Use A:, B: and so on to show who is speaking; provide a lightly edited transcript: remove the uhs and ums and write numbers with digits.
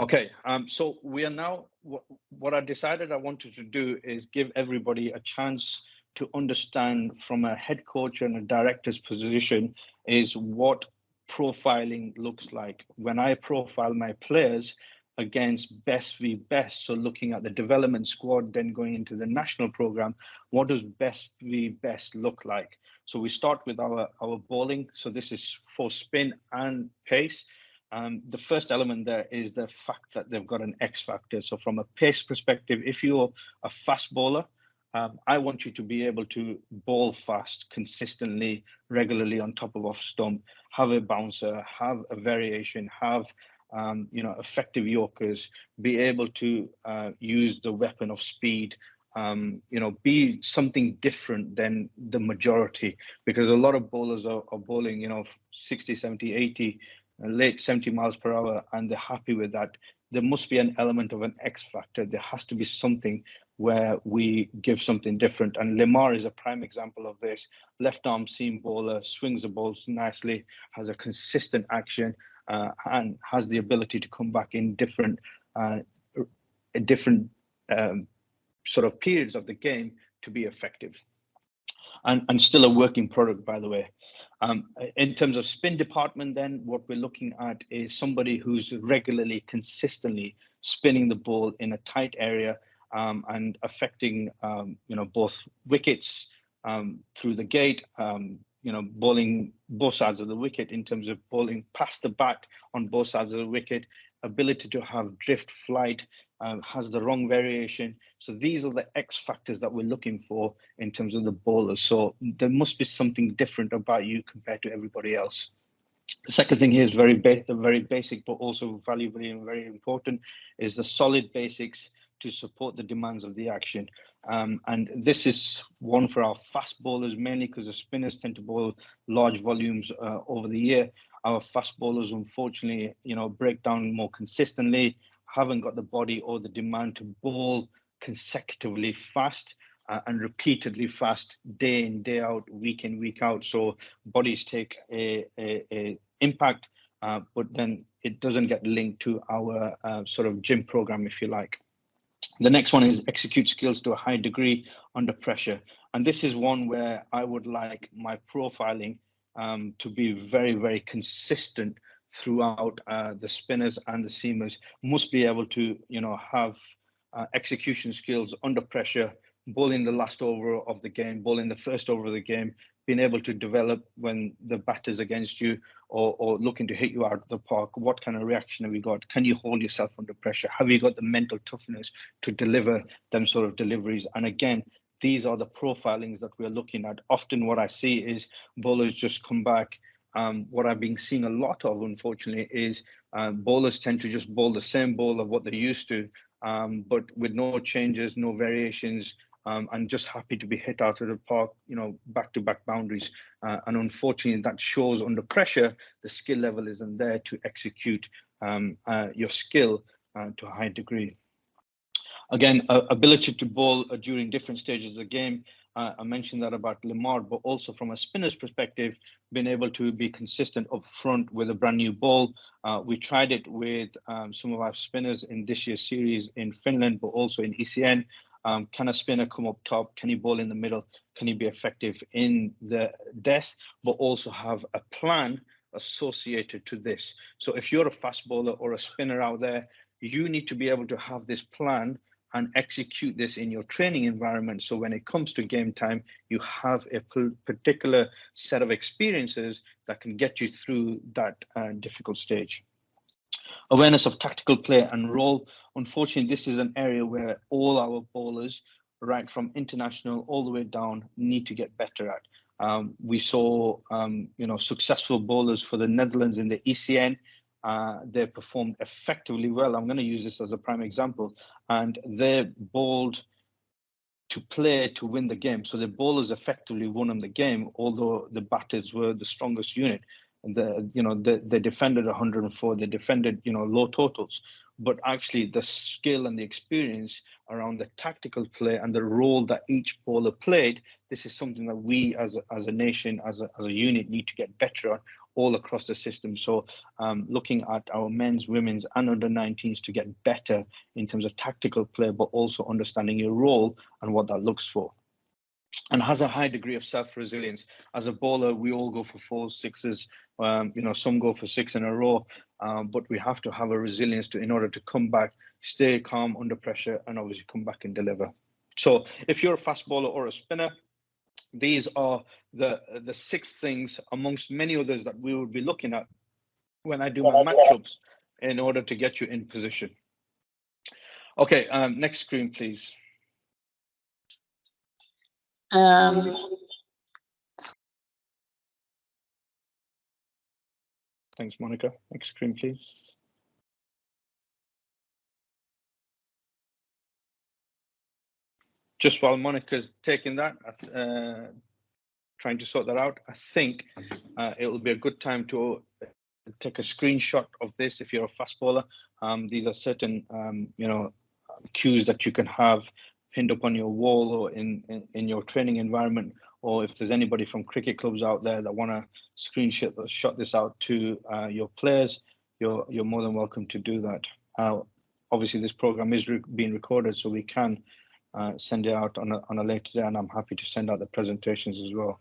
A: Okay, so we are now, what I decided I wanted to do is give everybody a chance to understand from a head coach and a director's position is what profiling looks like. When I profile my players against best v best, so looking at the development squad, then going into the national program, what does best v best look like? So we start with our bowling. So this is for spin and pace. The first element there is the fact that they've got an X factor. So from a pace perspective, if you're a fast bowler, I want you to be able to bowl fast, consistently, regularly on top of off stump, have a bouncer, have a variation, have effective yorkers, be able to use the weapon of speed, be something different than the majority, because a lot of bowlers are bowling, 60, 70, 80, late 70 miles per hour, and they're happy with that. There must be an element of an X factor. There has to be something where we give something different. And Lemar is a prime example of this. Left arm seam bowler, swings the balls nicely, has a consistent action, and has the ability to come back in different sort of periods of the game to be effective. And still a working product, by the way. In terms of spin department, then what we're looking at is somebody who's regularly, consistently spinning the ball in a tight area and affecting, both wickets through the gate, bowling both sides of the wicket in terms of bowling past the bat on both sides of the wicket, ability to have drift flight, has the wrong variation. So these are the X factors that we're looking for in terms of the bowlers. So there must be something different about you compared to everybody else. The second thing here is very basic, but also valuable and very important, is the solid basics to support the demands of the action. And this is one for our fast bowlers, mainly because the spinners tend to bowl large volumes over the year. Our fast bowlers, unfortunately, break down more consistently, haven't got the body or the demand to bowl consecutively fast and repeatedly fast, day in, day out, week in, week out. So bodies take a impact, but then it doesn't get linked to our sort of gym program, if you like. The next one is execute skills to a high degree under pressure. And this is one where I would like my profiling to be very, very consistent throughout. The spinners and the seamers must be able to, have execution skills under pressure, bowling the last over of the game, bowling the first over of the game, being able to develop when the batter's against you or looking to hit you out of the park. What kind of reaction have you got? Can you hold yourself under pressure? Have you got the mental toughness to deliver them sort of deliveries? And again, these are the profilings that we're looking at. Often what I see is bowlers just come back. What I've been seeing a lot of, unfortunately, is bowlers tend to just bowl the same ball of what they're used to, but with no changes, no variations, and just happy to be hit out of the park, back-to-back boundaries. And unfortunately, that shows under pressure, the skill level isn't there to execute your skill to a high degree. Again, ability to bowl during different stages of the game. I mentioned that about Lemar, but also from a spinner's perspective, being able to be consistent up front with a brand new ball. We tried it with some of our spinners in this year's series in Finland, but also in ECN. Can a spinner come up top? Can he bowl in the middle? Can he be effective in the death, but also have a plan associated to this? So if you're a fast bowler or a spinner out there, you need to be able to have this plan and execute this in your training environment. So when it comes to game time, you have a particular set of experiences that can get you through that difficult stage. Awareness of tactical play and role. Unfortunately, this is an area where all our bowlers, right from international all the way down, need to get better at. We saw, successful bowlers for the Netherlands in the ECN. They performed effectively well. I'm going to use this as a prime example. And they bowled to play to win the game. So the bowlers effectively won on the game, although the batters were the strongest unit. They defended 104, they defended, low totals, but actually the skill and the experience around the tactical play and the role that each bowler played, this is something that we as a nation, as a unit need to get better on. all across the system. So looking at our men's, women's and under 19s to get better in terms of tactical play, but also understanding your role and what that looks for. And has a high degree of self-resilience. As a bowler, we all go for 4s, 6s, you know, some go for 6 in a row, but we have to have a resilience in order to come back, stay calm under pressure, and obviously come back and deliver. So if you're a fast bowler or a spinner, these are the 6 things amongst many others that we will be looking at when I do my matchups in order to get you in position. Okay, next screen, please. Thanks, Monica. Next screen, please. Just while Monica's taking that, trying to sort that out, I think it will be a good time to take a screenshot of this if you're a fast bowler. These are certain, you know, cues that you can have pinned up on your wall or in your training environment, or if there's anybody from cricket clubs out there that want to screenshot this out to your players, you're more than welcome to do that. Obviously, this program is being recorded, so we can send it out on a later day, and I'm happy to send out the presentations as well.